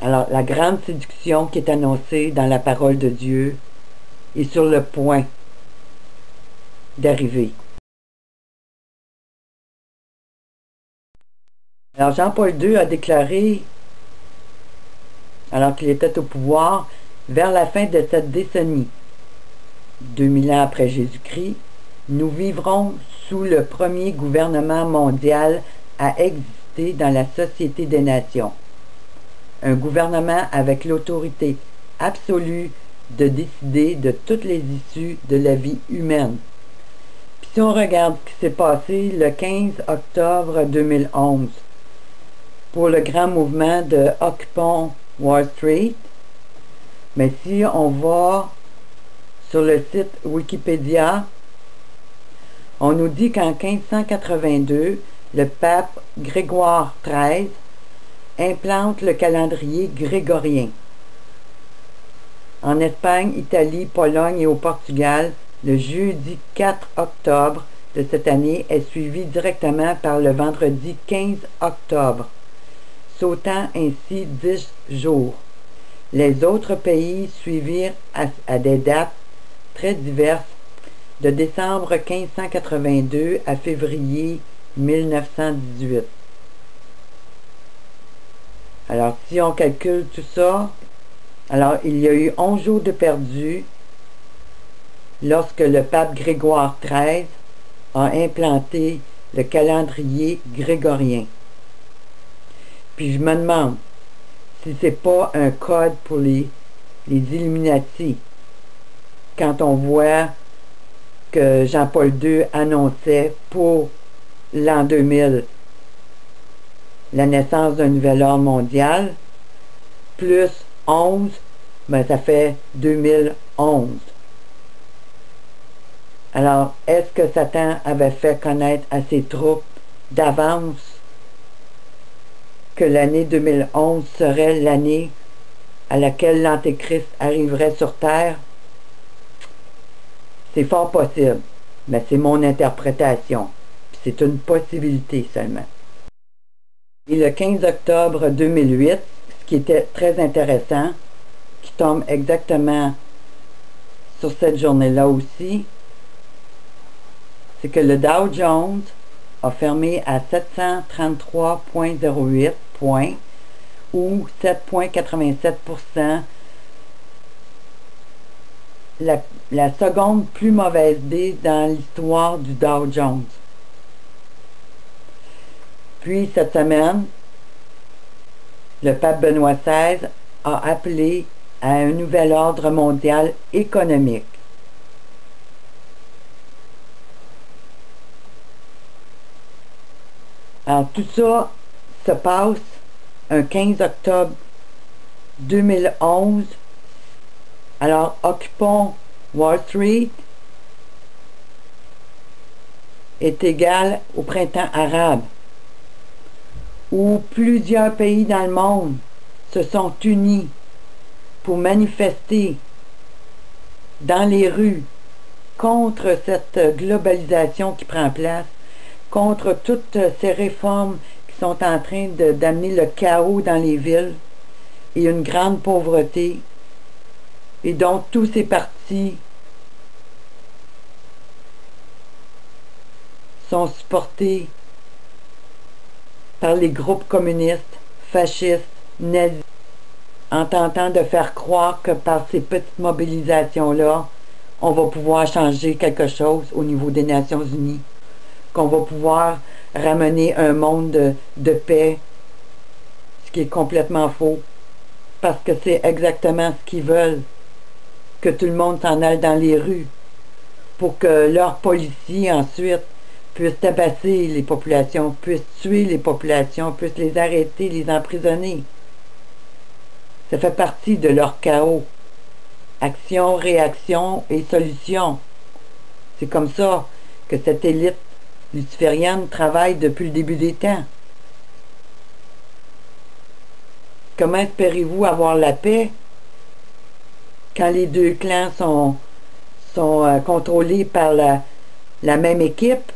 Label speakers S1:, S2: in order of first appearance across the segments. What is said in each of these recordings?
S1: Alors, la grande séduction qui est annoncée dans la parole de Dieu est sur le point d'arriver. Alors, Jean-Paul II a déclaré, alors qu'il était au pouvoir, vers la fin de cette décennie, 2000 ans après Jésus-Christ, nous vivrons sous le premier gouvernement mondial à exister dans la Société des Nations. Un gouvernement avec l'autorité absolue de décider de toutes les issues de la vie humaine. Puis si on regarde ce qui s'est passé le 15 octobre 2011 pour le grand mouvement de Occupons Wall Street, mais si on va sur le site Wikipédia, on nous dit qu'en 1582, le pape Grégoire XIII implante le calendrier grégorien. En Espagne, Italie, Pologne et au Portugal, le jeudi 4 octobre de cette année est suivi directement par le vendredi 15 octobre, sautant ainsi 10 jours. Les autres pays suivirent à des dates très diverses, de décembre 1582 à février 1918. Alors, si on calcule tout ça, alors il y a eu 11 jours de perdu lorsque le pape Grégoire XIII a implanté le calendrier grégorien. Puis je me demande si c'est pas un code pour les Illuminati, quand on voit que Jean-Paul II annonçait pour l'an 2000 la naissance d'un nouvel ordre mondial, plus 11, ben ça fait 2011. Alors, est-ce que Satan avait fait connaître à ses troupes d'avance que l'année 2011 serait l'année à laquelle l'Antéchrist arriverait sur Terre? C'est fort possible, mais c'est mon interprétation. C'est une possibilité seulement. Et le 15 octobre 2008, ce qui était très intéressant, qui tombe exactement sur cette journée-là aussi, c'est que le Dow Jones a fermé à 733,08 points, ou 7,87%, la seconde plus mauvaise baisse dans l'histoire du Dow Jones. Puis cette semaine, le pape Benoît XVI a appelé à un nouvel ordre mondial économique. Alors tout ça se passe un 15 octobre 2011. Alors Occupons Wall Street est égal au printemps arabe, où plusieurs pays dans le monde se sont unis pour manifester dans les rues contre cette globalisation qui prend place, contre toutes ces réformes qui sont en train d'amener le chaos dans les villes et une grande pauvreté, et donc tous ces partis sont supportés par les groupes communistes, fascistes, nazis, en tentant de faire croire que par ces petites mobilisations-là, on va pouvoir changer quelque chose au niveau des Nations Unies, qu'on va pouvoir ramener un monde de paix, ce qui est complètement faux, parce que c'est exactement ce qu'ils veulent, que tout le monde s'en aille dans les rues, pour que leurs policiers ensuite puissent tabasser les populations, puissent tuer les populations, puissent les arrêter, les emprisonner. Ça fait partie de leur chaos. Action, réaction et solution. C'est comme ça que cette élite luciférienne travaille depuis le début des temps. Comment espérez-vous avoir la paix quand les deux clans sont contrôlés par la même équipe,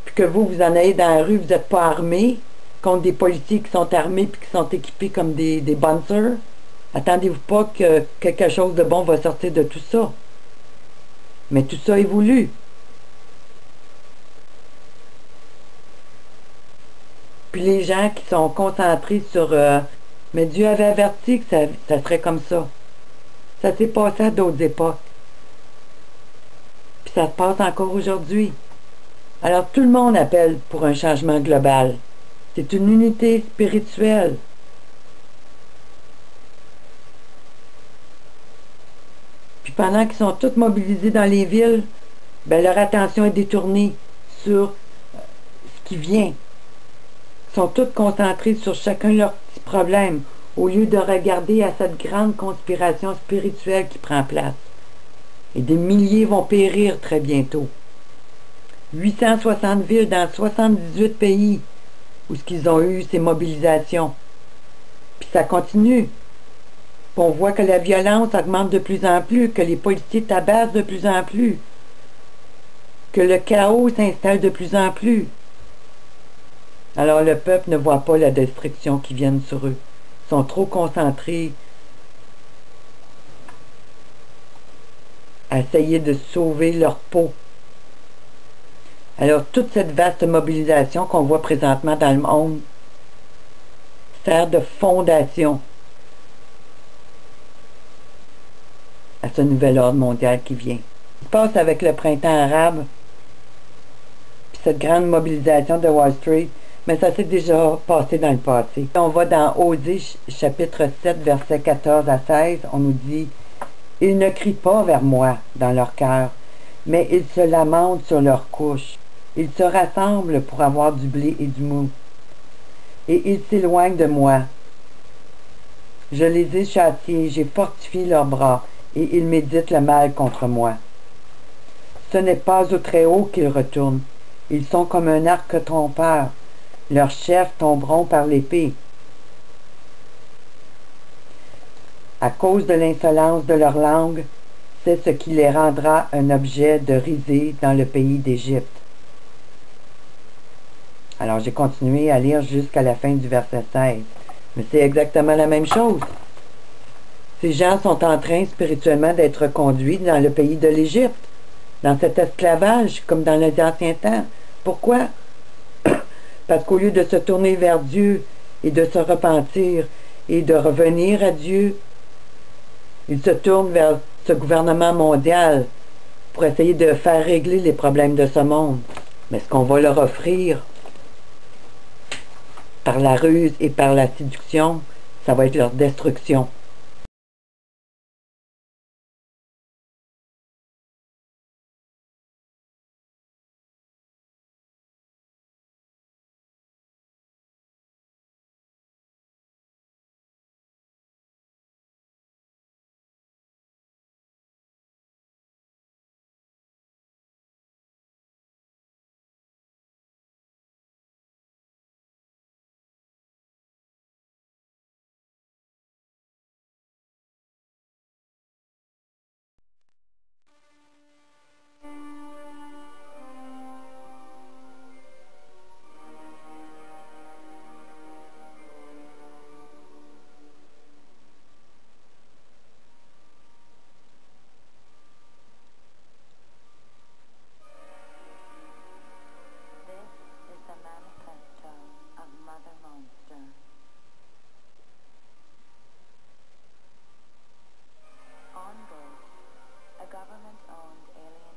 S1: puis que vous en allez dans la rue, vous n'êtes pas armés, contre des policiers qui sont armés et qui sont équipés comme des bouncers. Attendez-vous pas que quelque chose de bon va sortir de tout ça. Mais tout ça est voulu. Puis les gens qui sont concentrés sur mais Dieu avait averti que ça serait comme ça. Ça s'est passé à d'autres époques. Puis ça se passe encore aujourd'hui. Alors tout le monde appelle pour un changement global. C'est une unité spirituelle. Puis pendant qu'ils sont tous mobilisés dans les villes, ben leur attention est détournée sur ce qui vient. Ils sont tous concentrés sur chacun de leurs petits problèmes, au lieu de regarder à cette grande conspiration spirituelle qui prend place. Et des milliers vont périr très bientôt. 860 villes dans 78 pays où ce qu'ils ont eu ces mobilisations. Puis ça continue. Puis on voit que la violence augmente de plus en plus, que les policiers tabassent de plus en plus, que le chaos s'installe de plus en plus. Alors le peuple ne voit pas la destruction qui vient sur eux. Ils sont trop concentrés à essayer de sauver leur peau. Alors toute cette vaste mobilisation qu'on voit présentement dans le monde sert de fondation à ce nouvel ordre mondial qui vient. Ce qui se passe avec le printemps arabe, puis cette grande mobilisation de Wall Street, mais ça s'est déjà passé dans le passé. On va dans Osée, chapitre 7, versets 14 à 16, on nous dit « Ils ne crient pas vers moi dans leur cœur, mais ils se lamentent sur leurs couches. Ils se rassemblent pour avoir du blé et du mou. Et ils s'éloignent de moi. Je les ai châtiés, j'ai fortifié leurs bras, et ils méditent le mal contre moi. Ce n'est pas au Très-Haut qu'ils retournent. Ils sont comme un arc trompeur. Leurs chefs tomberont par l'épée. À cause de l'insolence de leur langue, c'est ce qui les rendra un objet de risée dans le pays d'Égypte. » Alors j'ai continué à lire jusqu'à la fin du verset 16. Mais c'est exactement la même chose. Ces gens sont en train spirituellement d'être conduits dans le pays de l'Égypte, dans cet esclavage comme dans les anciens temps. Pourquoi? Parce qu'au lieu de se tourner vers Dieu et de se repentir et de revenir à Dieu, ils se tournent vers ce gouvernement mondial pour essayer de faire régler les problèmes de ce monde. Mais ce qu'on va leur offrir par la ruse et par la séduction, ça va être leur destruction.
S2: On this, a government-owned alien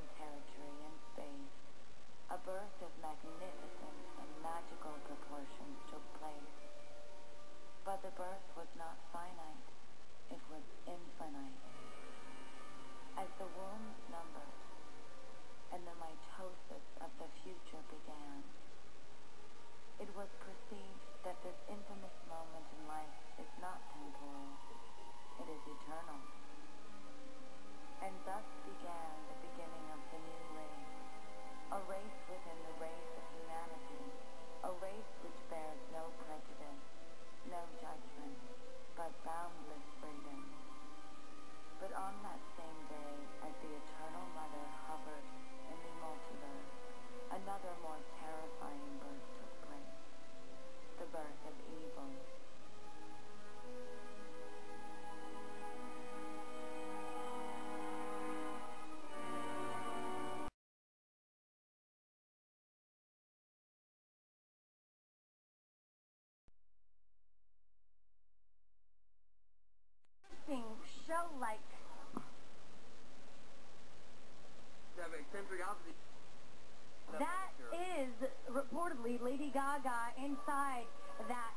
S2: Lady Gaga inside that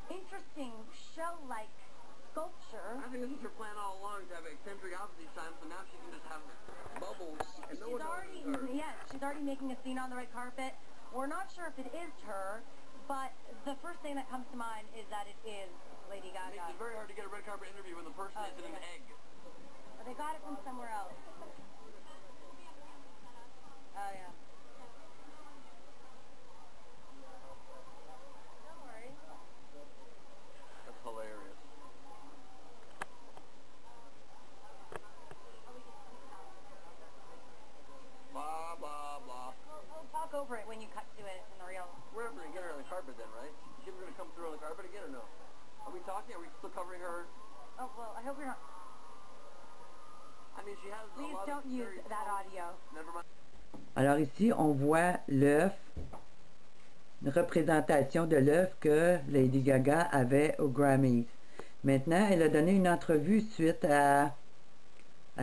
S2: interesting shell-like sculpture.
S3: I think this is her plan all along, to have eccentric outfits each time, so now she can just have bubbles and no one knows it's her.
S2: Yes, she's already making a scene on the red carpet. We're not sure if it is her, but the first thing that comes to mind is that it is Lady Gaga.
S3: It makes it very hard to get a red carpet interview when the person is in an egg.
S2: But they got it from somewhere else. Oh, yeah. Don't worry.
S3: That's hilarious. Blah, blah, blah.
S2: We'll talk over it when you cut to it in the reel.
S3: We're never going to get her on the carpet then, right? Is she ever going to come through on the carpet again or no? Are we talking? Are we still covering her?
S2: Oh, well, I hope you're not...
S3: I mean, she has
S2: Please
S3: a lot
S2: don't
S3: of
S2: use
S3: very
S2: that audio.
S3: Never mind.
S1: Alors ici, on voit l'œuf, une représentation de l'œuf que Lady Gaga avait au Grammys. Maintenant, elle a donné une entrevue suite à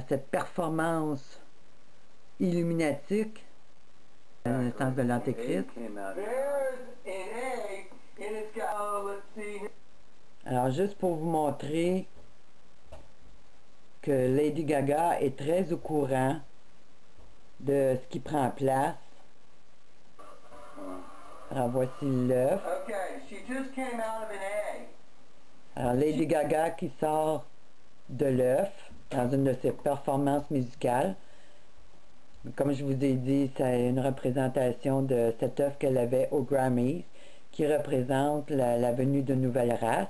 S1: cette performance illuminatique, à la naissance de l'Antéchrist. Alors, juste pour vous montrer que Lady Gaga est très au courant de ce qui prend place. Alors, voici l'œuf. Alors, Lady Gaga qui sort de l'œuf dans une de ses performances musicales. Comme je vous ai dit, c'est une représentation de cet œuf qu'elle avait au Grammys, qui représente la venue de nouvelles races.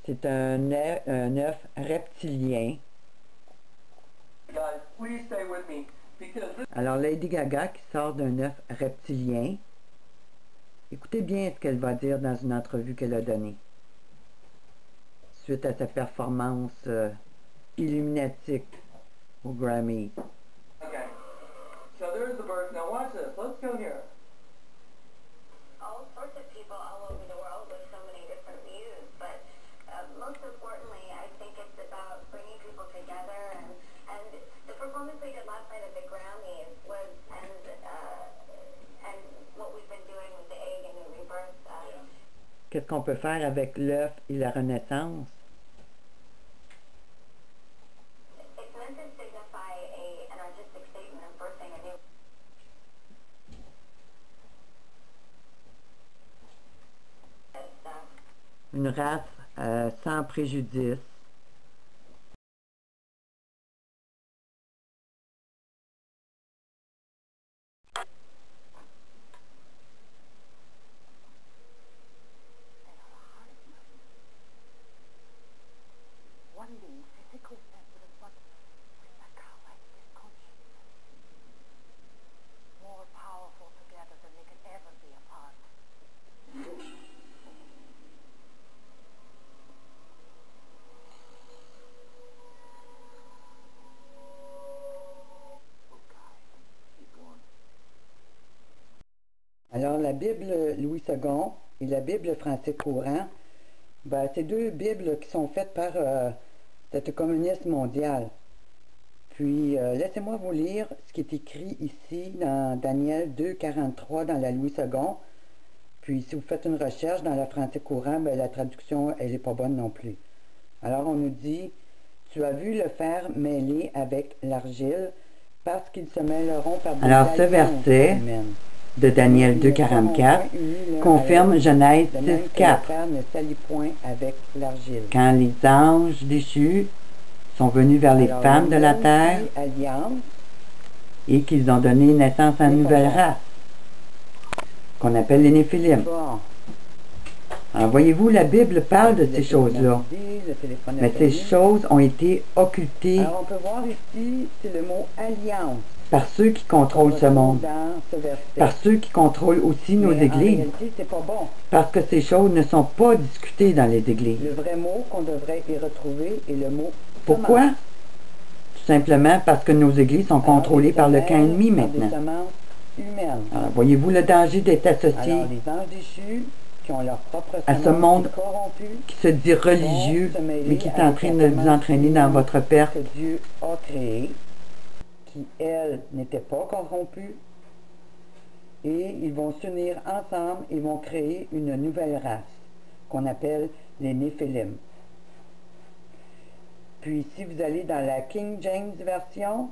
S1: C'est un œuf reptilien. Alors, Lady Gaga qui sort d'un œuf reptilien. Écoutez bien ce qu'elle va dire dans une entrevue qu'elle a donnée suite à sa performance illuminatique au Grammy.
S3: Okay, so there's the birth. Now watch this. Let's go here.
S4: All sorts of people all over the world with so many different views, but most importantly, I think it's about bringing people together, and the performance we did last night at the Grammys was, and what we've been doing with the egg and the rebirth.
S1: Qu'est-ce qu'on peut faire avec l'œuf et la renaissance?
S4: It's meant to signify an artistic statement of birthing a new.
S1: Une race sans préjudice.
S2: One being physical sensitive, but with a collective consciousness. More powerful together than they can ever be apart.
S1: Alors, la Bible Louis II et la Bible français courant, ben, c'est deux Bibles qui sont faites par cette communiste mondiale. Puis, laissez-moi vous lire ce qui est écrit ici dans Daniel 2,43 dans la Louis II. Puis, si vous faites une recherche dans la français courant, ben, la traduction, elle n'est pas bonne non plus. Alors, on nous dit, « Tu as vu le fer mêlé avec l'argile, parce qu'ils se mêleront par des
S5: Alors, ce verset
S1: humaines.
S5: de Daniel 2,44 confirme Genèse 6,4. Quand les anges déchus sont venus vers les femmes de la terre et qu'ils ont donné naissance à une nouvelle race, qu'on appelle les Néphilim. Alors, voyez-vous, la Bible parle de ces choses-là. Mais ces choses ont été occultées
S1: Alors, on peut voir ici, c'est le mot alliance.
S5: par ceux qui contrôlent ce monde,
S1: Dans ce verset.
S5: par ceux qui contrôlent aussi nos
S1: Mais en
S5: églises,
S1: réalité, c'est pas bon.
S5: parce que ces choses ne sont pas discutées dans les églises.
S1: Le vrai mot qu'on devrait y retrouver est le mot
S5: Pourquoi?
S1: semence.
S5: Tout simplement parce que nos églises sont contrôlées par le camp ennemi
S1: Alors, les
S5: maintenant.
S1: semences humaines.
S5: Alors, voyez-vous le danger d'être associé
S1: Alors, les anges déchus qui ont leur propre
S5: à ce
S1: semence
S5: monde
S1: corrompue,
S5: qui se dit religieux, mais qui est en train de vous entraîner dans votre perte,
S1: que Dieu a créé,
S5: qui, elles, n'étaient pas corrompues. Et ils vont s'unir ensemble et vont créer une nouvelle race qu'on appelle les Néphilim. Puis si vous allez dans la King James version,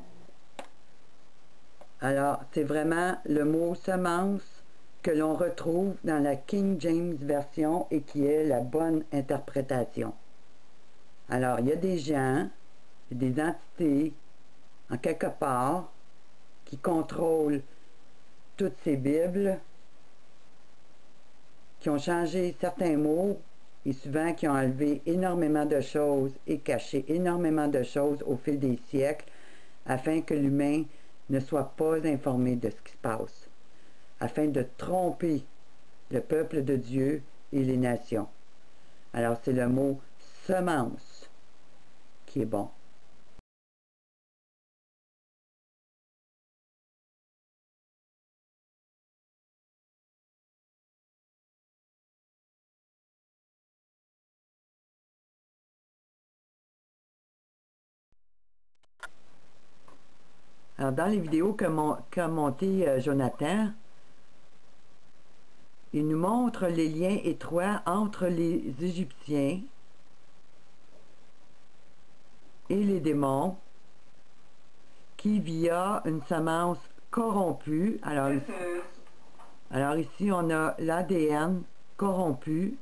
S5: alors c'est vraiment le mot semence que l'on retrouve dans la King James version et qui est la bonne interprétation. Alors il y a des gens, des entités en quelque part qui contrôlent toutes ces Bibles, qui ont changé certains mots et souvent qui ont enlevé énormément de choses et caché énormément de choses au fil des siècles afin que l'humain ne soit pas informé de ce qui se passe, afin de tromper le peuple de Dieu et les nations. Alors c'est le mot semence qui est bon. Alors, dans les vidéos qu'a monté Jonathan, il nous montre les liens étroits entre les Égyptiens et les démons qui, via une semence corrompue, alors ici on a l'ADN corrompu,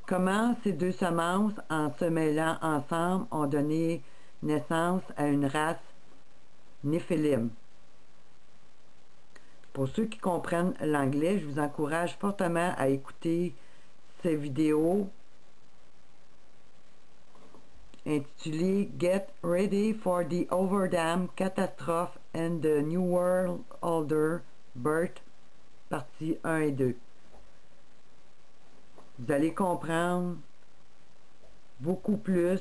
S5: comment ces deux semences, en se mêlant ensemble, ont donné naissance à une race Néphilim. Pour ceux qui comprennent l'anglais, je vous encourage fortement à écouter ces vidéos intitulées Get Ready for the Overdam Catastrophe and the New World Order Birth, partie 1 et 2. Vous allez comprendre beaucoup plus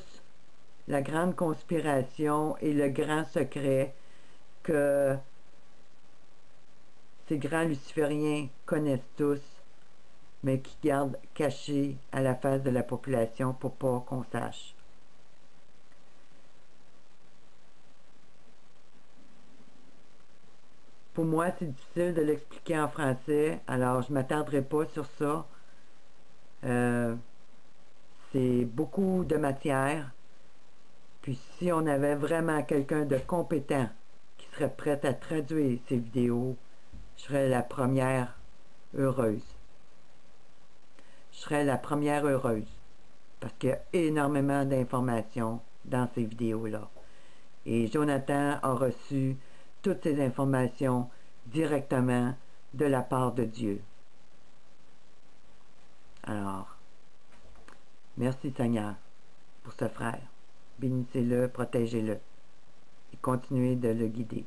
S5: la grande conspiration et le grand secret que ces grands lucifériens connaissent tous, mais qui gardent caché à la face de la population pour pas qu'on sache. Pour moi, c'est difficile de l'expliquer en français, alors je ne m'attarderai pas sur ça. C'est beaucoup de matière. Puis si on avait vraiment quelqu'un de compétent qui serait prêt à traduire ces vidéos, je serais la première heureuse. Je serais la première heureuse. Parce qu'il y a énormément d'informations dans ces vidéos-là. Et Jonathan a reçu toutes ces informations directement de la part de Dieu. Alors, merci Seigneur pour ce frère. Bénissez-le, protégez-le et continuez de le guider.